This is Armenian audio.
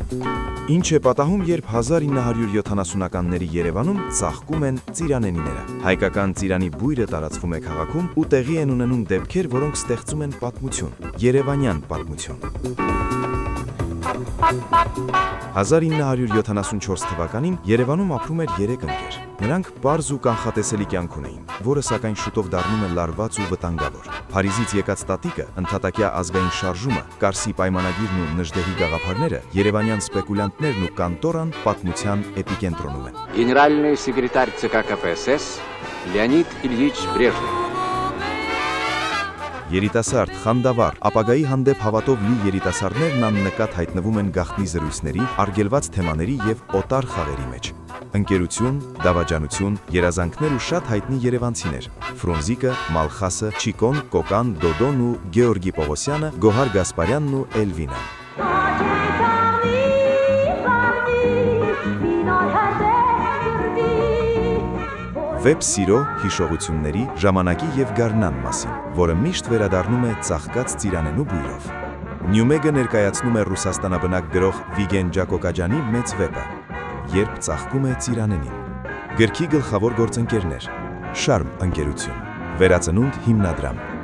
Ինչ է պատահում, երբ 1970-ականների Երևանում ծաղկում են ծիրանենիները։ Հայկական ծիրանի բույրը տարածվում է քաղաքում ու տեղի են ունենում դեպքեր, որոնք ստեղծում են պատմություն, երևանյան պատմություն։ 1974 թվականին Երևանում ապրում էր 3 ընկեր։ Նրանք պարզ ու կանխատեսելի կյանք ունեին, որը սակայն շուտով դառնում է լարված ու վտանգավոր։ Փարիզից եկած տատիկը, ընդհատակյա ազգային շարժումը, Կարսի պայմանագիրն ու Նժդեհի գաղափարները, երևանյան սպեկուլյանտներն ու կանտորան պատմության էպիկենտրոնում են։ Գեներальный секретарь ЦК ԿПСС Լեոնիդ Իլյիչ Բրեժնև։ Երիտասարդ, խանդավառ, ապագայի հանդեպ հավատով լի երիտասարդներն աննկատ հայտնվում են գաղտնի զրույցների, արգելված թեմաների և օտար խաղերի մեջ։ Ընկերություն, դավաճանություն, երազանքներ ու շատ հայտնի երևանցիներ՝ Ֆրունզիկը, Մալխասը, Չիկոն, Կոկան, Դոդոն ու Գեորգի Պողոսյանը, Գոհար Գասպարյանն ու Էլվինան։ Վեպ սիրո, հիշողությունների, ժամանակի և գարնան մասին, որը միշտ վերադառնում է ծաղկած ծիրանենու բույրով։ Նյումեգը ներկայացնում է ռուսաստանաբնակ գրող Վիգեն Ջակոկաջյանի մեծ վեպը, երբ ծաղկում է ծիրանենին։ Գրքի գլխավոր գործընկերներ՝ Շարմ ընկերություն, Վերածնունդ հիմնադրամ։